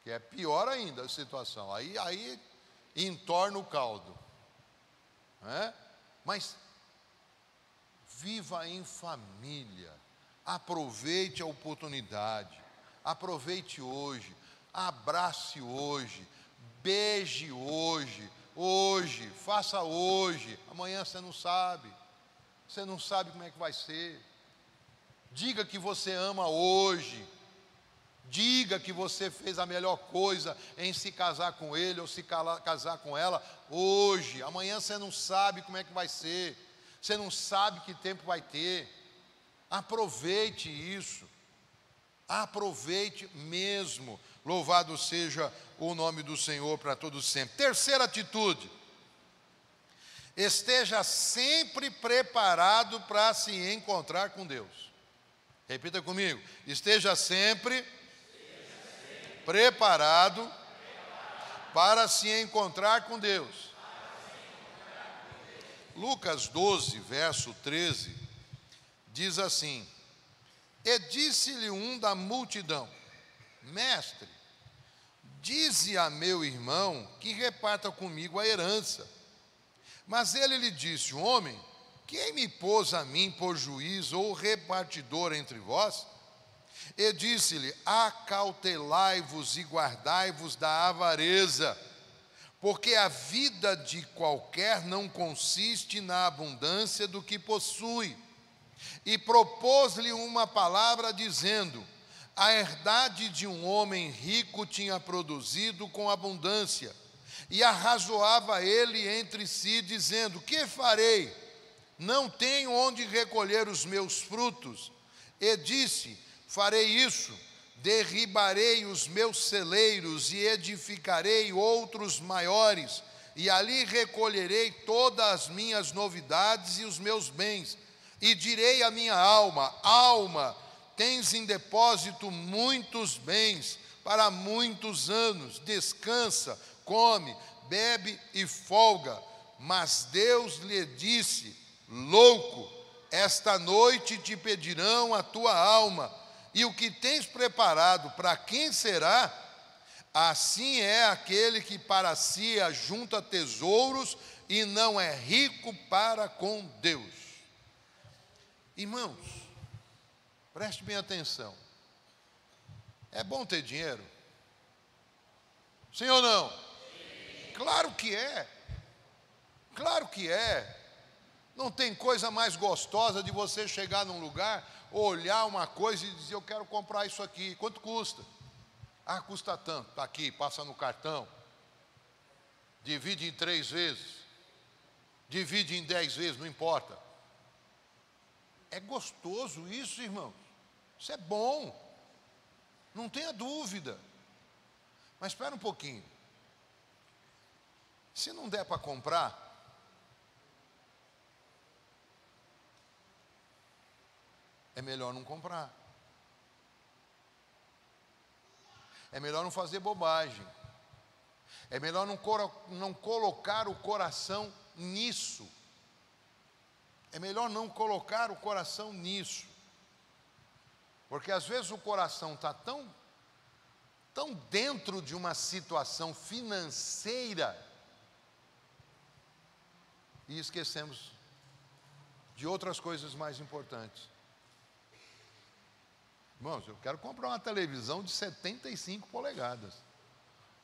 que é pior ainda a situação. Aí entorna o caldo, né? Mas viva em família, aproveite a oportunidade, aproveite hoje, abrace hoje, beije hoje, faça hoje, amanhã você não sabe como é que vai ser. Diga que você ama hoje, diga que você fez a melhor coisa em se casar com ele ou se casar com ela hoje. Amanhã você não sabe como é que vai ser, você não sabe que tempo vai ter. Aproveite isso, aproveite mesmo. Louvado seja o nome do Senhor para todos sempre. Terceira atitude: esteja sempre preparado para se encontrar com Deus. Repita comigo: esteja sempre preparado para se encontrar com Deus. Lucas 12, verso 13, diz assim: e disse-lhe um da multidão: mestre, dize a meu irmão que reparta comigo a herança. Mas ele lhe disse: homem, quem me pôs a mim por juiz ou repartidor entre vós? E disse-lhe: acautelai-vos e guardai-vos da avareza, porque a vida de qualquer não consiste na abundância do que possui. E propôs-lhe uma palavra, dizendo: a herdade de um homem rico tinha produzido com abundância. E arrazoava ele entre si, dizendo: que farei? Não tenho onde recolher os meus frutos. E disse: farei isso, derribarei os meus celeiros e edificarei outros maiores, e ali recolherei todas as minhas novidades e os meus bens. E direi à minha alma: alma, tens em depósito muitos bens para muitos anos, descansa, come, bebe e folga. Mas Deus lhe disse: louco, esta noite te pedirão a tua alma, e o que tens preparado, para quem será? Assim é aquele que para si ajunta tesouros e não é rico para com Deus. Irmãos, preste bem atenção. É bom ter dinheiro? Sim ou não? Sim. Claro que é. Claro que é. Não tem coisa mais gostosa de você chegar num lugar, olhar uma coisa e dizer: eu quero comprar isso aqui. Quanto custa? Ah, custa tanto. Está aqui, passa no cartão. Divide em 3 vezes. Divide em 10 vezes, não importa. É gostoso isso, irmãos. Isso é bom. Não tenha dúvida. Mas espera um pouquinho. Se não der para comprar, é melhor não comprar. É melhor não fazer bobagem. É melhor não colocar o coração nisso. É melhor não colocar o coração nisso. Porque às vezes o coração está tão dentro de uma situação financeira e esquecemos de outras coisas mais importantes. Irmãos, eu quero comprar uma televisão de 75 polegadas.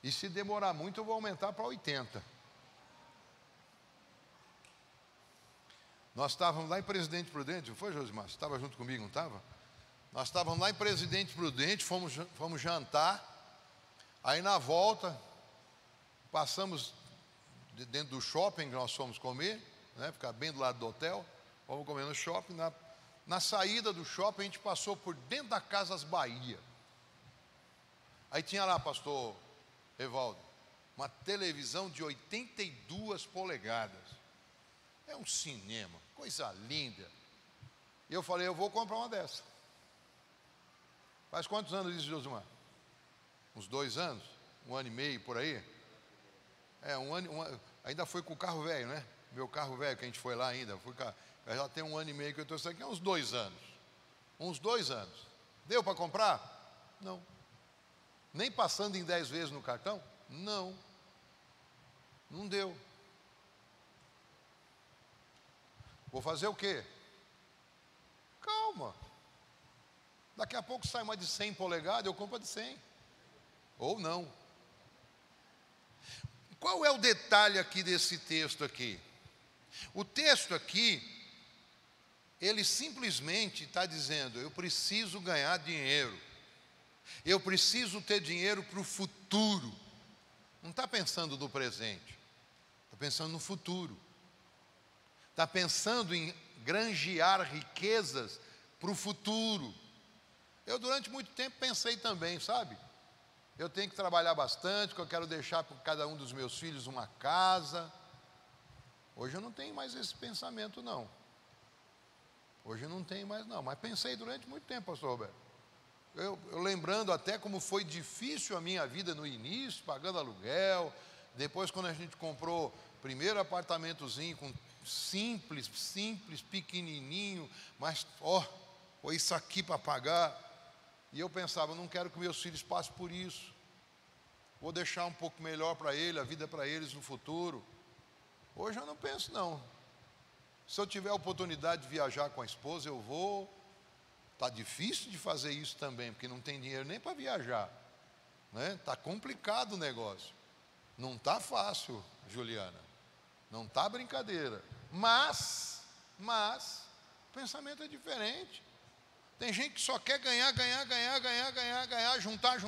E se demorar muito, eu vou aumentar para 80. Nós estávamos lá em Presidente Prudente, não foi, Josimar? Você estava junto comigo, não estava? Nós estávamos lá em Presidente Prudente, fomos jantar. Aí na volta, passamos dentro do shopping que nós fomos comer, né, ficar bem do lado do hotel. Fomos comer no shopping. Na saída do shopping, a gente passou por dentro da Casas Bahia. Aí tinha lá, pastor Evaldo, uma televisão de 82 polegadas. É um cinema, coisa linda. E eu falei, eu vou comprar uma dessa. Faz quantos anos isso, Josimar? Uns 2 anos? 1 ano e meio, por aí? Ainda foi com o carro velho, né? Meu carro velho, que a gente foi lá ainda. Já tem 1 ano e meio que eu estou aqui, uns 2 anos. Uns 2 anos. Deu para comprar? Não. Nem passando em 10 vezes no cartão? Não. Não deu. Vou fazer o quê? Calma. Daqui a pouco sai uma de 100 polegadas, eu compro a de 100. Ou não. Qual é o detalhe aqui desse texto aqui? O texto aqui, ele simplesmente está dizendo, eu preciso ganhar dinheiro. Eu preciso ter dinheiro para o futuro. Não está pensando no presente. Está pensando no futuro. Está pensando em granjear riquezas para o futuro. Eu durante muito tempo pensei também, sabe? Eu tenho que trabalhar bastante, porque eu quero deixar para cada um dos meus filhos uma casa. Hoje eu não tenho mais esse pensamento, não. Hoje eu não tenho mais, não. Mas pensei durante muito tempo, pastor Roberto. Eu lembrando até como foi difícil a minha vida no início, pagando aluguel. Depois, quando a gente comprou o primeiro apartamentozinho, simples, pequenininho, mas, foi isso aqui para pagar. E eu pensava, não quero que meus filhos passem por isso. Vou deixar um pouco melhor para ele, a vida para eles no futuro. Hoje eu não penso, não. Se eu tiver a oportunidade de viajar com a esposa, eu vou. Está difícil de fazer isso também, porque não tem dinheiro nem para viajar. Está complicado o negócio. Não está fácil, Juliana. Não está brincadeira. Mas, o pensamento é diferente. Tem gente que só quer ganhar, juntar.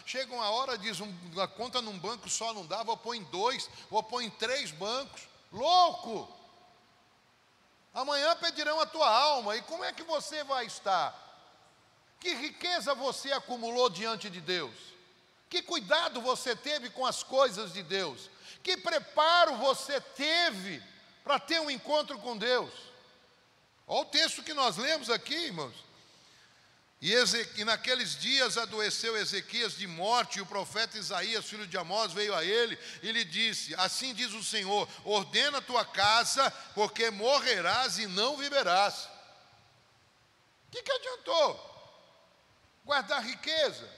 Chega uma hora, diz, a conta num banco só não dá, vou pôr em 2, vou pôr em 3 bancos. Louco! Amanhã pedirão a tua alma, e como é que você vai estar? Que riqueza você acumulou diante de Deus? Que cuidado você teve com as coisas de Deus? Que preparo você teve para ter um encontro com Deus? Olha o texto que nós lemos aqui, irmãos. E naqueles dias adoeceu Ezequias de morte, e o profeta Isaías, filho de Amós, veio a ele e lhe disse, assim diz o Senhor, ordena a tua casa, porque morrerás e não viverás. O que adiantou? Guardar riqueza.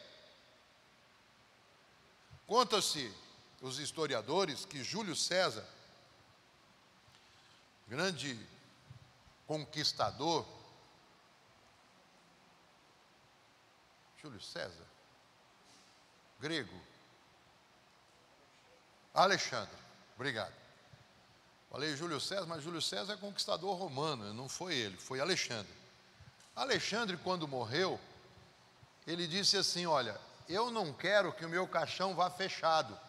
Conta-se, os historiadores, que Júlio César, grande conquistador, Júlio César, grego, Alexandre, obrigado. Falei Júlio César, mas Júlio César é conquistador romano, não foi ele, foi Alexandre. Alexandre, quando morreu, ele disse assim, olha, eu não quero que o meu caixão vá fechado,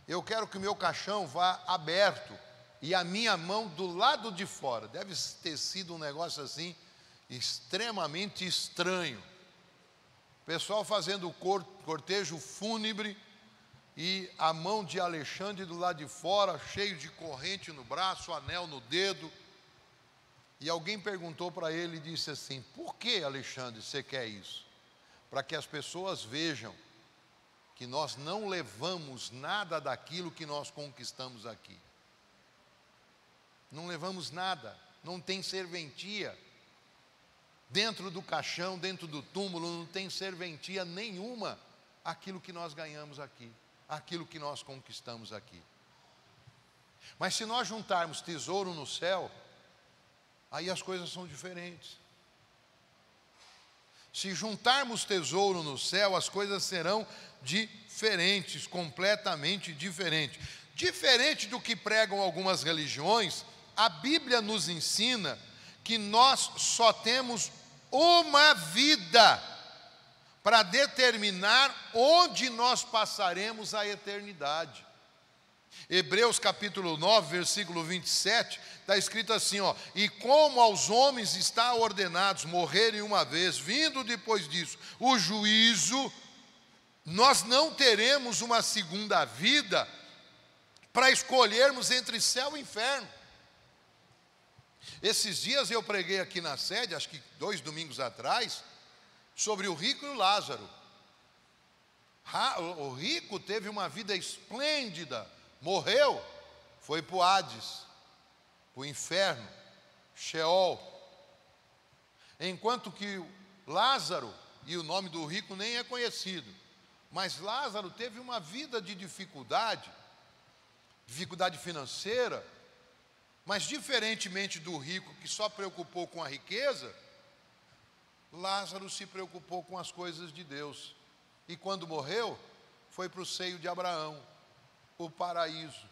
eu quero que o meu caixão vá aberto, e a minha mão do lado de fora. Deve ter sido um negócio assim, extremamente estranho. Pessoal fazendo o cortejo fúnebre e a mão de Alexandre do lado de fora, cheio de corrente no braço, anel no dedo. E alguém perguntou para ele e disse assim, por que, Alexandre, você quer isso? Para que as pessoas vejam que nós não levamos nada daquilo que nós conquistamos aqui. Não levamos nada, não tem serventia. Dentro do caixão, dentro do túmulo, não tem serventia nenhuma aquilo que nós ganhamos aqui, aquilo que nós conquistamos aqui. Mas se nós juntarmos tesouro no céu, aí as coisas são diferentes. Se juntarmos tesouro no céu, as coisas serão diferentes, completamente diferentes. Diferente do que pregam algumas religiões, a Bíblia nos ensina que nós só temos uma vida para determinar onde nós passaremos a eternidade. Hebreus capítulo 9, versículo 27, está escrito assim, ó: e como aos homens está ordenados morrerem uma vez, vindo depois disso o juízo, nós não teremos uma segunda vida para escolhermos entre céu e inferno. Esses dias eu preguei aqui na sede, acho que 2 domingos atrás, sobre o rico e o Lázaro. O rico teve uma vida esplêndida, morreu, foi para o Hades, para o inferno, Sheol. Enquanto que Lázaro, e o nome do rico nem é conhecido, mas Lázaro teve uma vida de dificuldade financeira, mas diferentemente do rico que só preocupou com a riqueza, Lázaro se preocupou com as coisas de Deus. E quando morreu, foi para o seio de Abraão, o paraíso.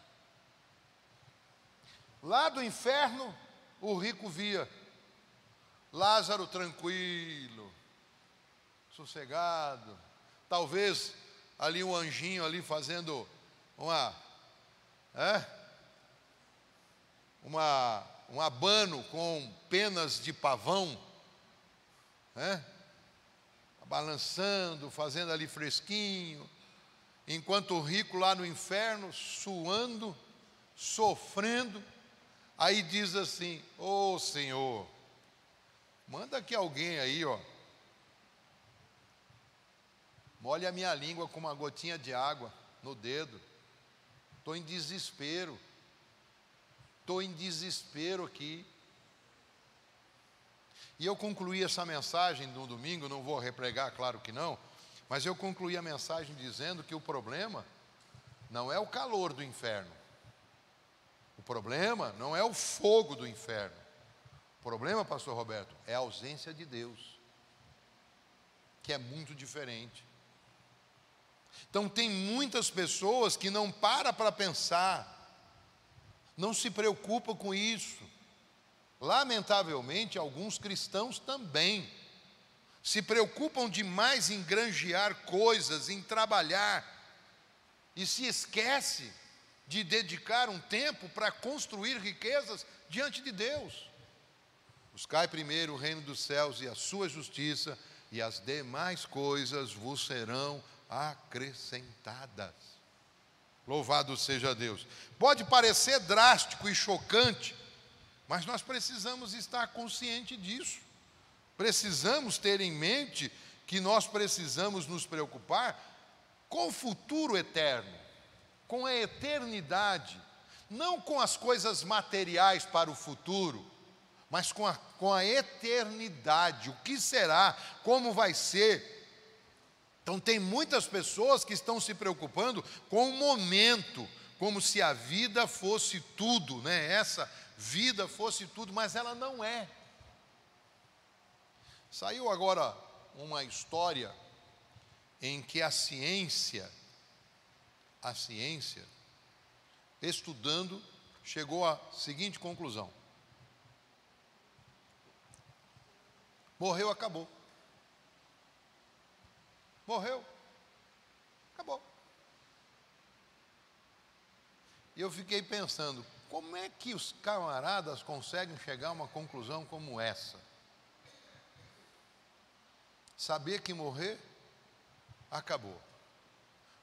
Lá do inferno, o rico via Lázaro tranquilo, sossegado, talvez ali um anjinho ali fazendo um abano com penas de pavão, balançando, fazendo ali fresquinho, enquanto o rico lá no inferno, suando, sofrendo. Aí diz assim: ô Senhor, manda que alguém aí, ó, molhe a minha língua com uma gotinha de água no dedo. Estou em desespero aqui. E eu concluí essa mensagem no domingo, não vou repregar, claro que não, mas eu concluí a mensagem dizendo que o problema não é o calor do inferno, o problema não é o fogo do inferno, o problema, pastor Roberto, é a ausência de Deus, que é muito diferente. Então tem muitas pessoas que não param para pensar, não se preocupam com isso. Lamentavelmente, alguns cristãos também se preocupam demais em granjear coisas, em trabalhar, e se esquece de dedicar um tempo para construir riquezas diante de Deus. Buscai primeiro o reino dos céus e a sua justiça, e as demais coisas vos serão acrescentadas. Louvado seja Deus. Pode parecer drástico e chocante, mas nós precisamos estar conscientes disso. Precisamos ter em mente que nós precisamos nos preocupar com o futuro eterno, com a eternidade, não com as coisas materiais para o futuro, mas com a eternidade, o que será, como vai ser. Então tem muitas pessoas que estão se preocupando com o momento, como se a vida fosse tudo, né? Essa vida fosse tudo, mas ela não é. Saiu agora uma história em que a ciência, estudando, chegou à seguinte conclusão: morreu, acabou. Morreu, acabou. E eu fiquei pensando, como é que os camaradas conseguem chegar a uma conclusão como essa? Saber que morrer, acabou.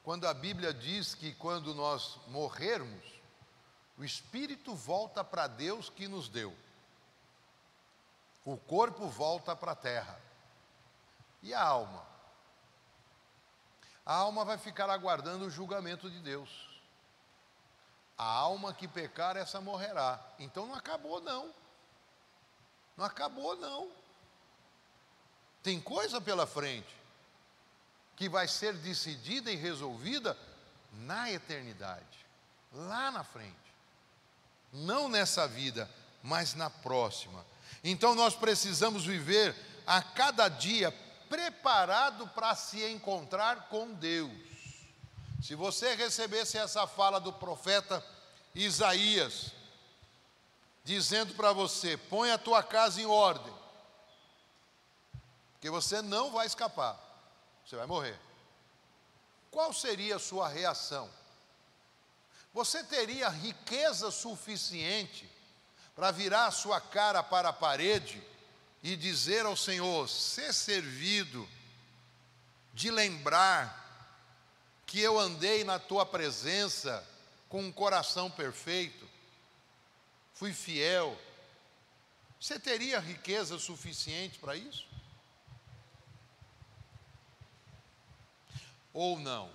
Quando a Bíblia diz que quando nós morrermos, o espírito volta para Deus que nos deu. O corpo volta para a terra. E a alma? A alma vai ficar aguardando o julgamento de Deus. A alma que pecar, essa morrerá. Então não acabou não. Não acabou não. Tem coisa pela frente que vai ser decidida e resolvida na eternidade, lá na frente. Não nessa vida, mas na próxima. Então nós precisamos viver a cada dia preparado para se encontrar com Deus. Se você recebesse essa fala do profeta Isaías, dizendo para você: põe a tua casa em ordem, porque você não vai escapar, você vai morrer. Qual seria a sua reação? Você teria riqueza suficiente para virar a sua cara para a parede e dizer ao Senhor: ser servido de lembrar que eu andei na tua presença com um coração perfeito, fui fiel? Você teria riqueza suficiente para isso? Ou não?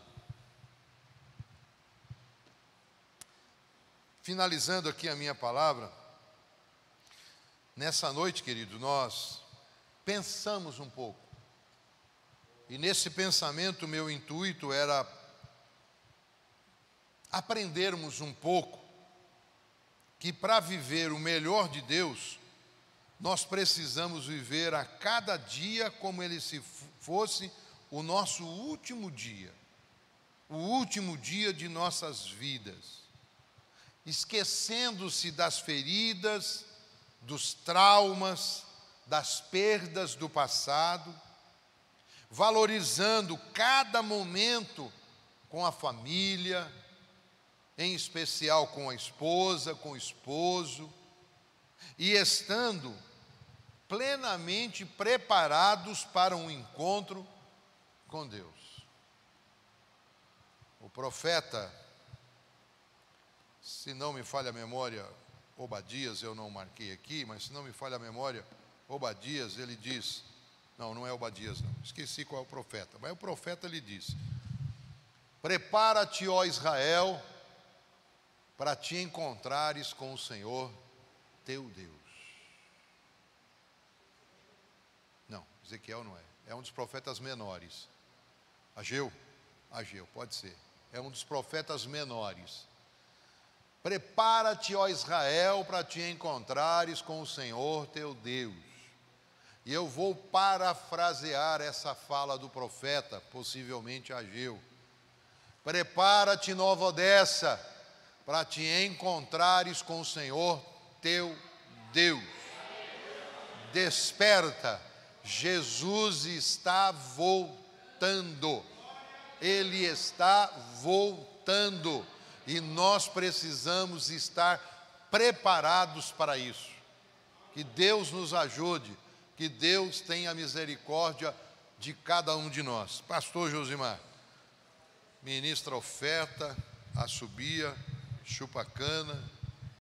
Finalizando aqui a minha palavra, nessa noite, querido, nós pensamos um pouco. E nesse pensamento, meu intuito era aprendermos um pouco que para viver o melhor de Deus, nós precisamos viver a cada dia como ele se fosse o nosso último dia, o último dia de nossas vidas, esquecendo-se das feridas, dos traumas, das perdas do passado, valorizando cada momento com a família, em especial com a esposa, com o esposo, e estando plenamente preparados para um encontro com Deus. O profeta, se não me falha a memória, Obadias, eu não marquei aqui, mas se não me falha a memória, Obadias, ele diz, não é Obadias não, esqueci qual é o profeta, mas o profeta lhe diz: prepara-te, ó Israel, para te encontrares com o Senhor teu Deus. Não, Ezequiel não é um dos profetas menores. Ageu, pode ser, é um dos profetas menores. Prepara-te, ó Israel, para te encontrares com o Senhor teu Deus. E eu vou parafrasear essa fala do profeta, possivelmente Ageu. Prepara-te, Nova Odessa, para te encontrares com o Senhor teu Deus. Desperta, Jesus está voltando. Ele está voltando. E nós precisamos estar preparados para isso. Que Deus nos ajude, que Deus tenha misericórdia de cada um de nós. Pastor Josimar, ministra a oferta, assobia, chupa a cana.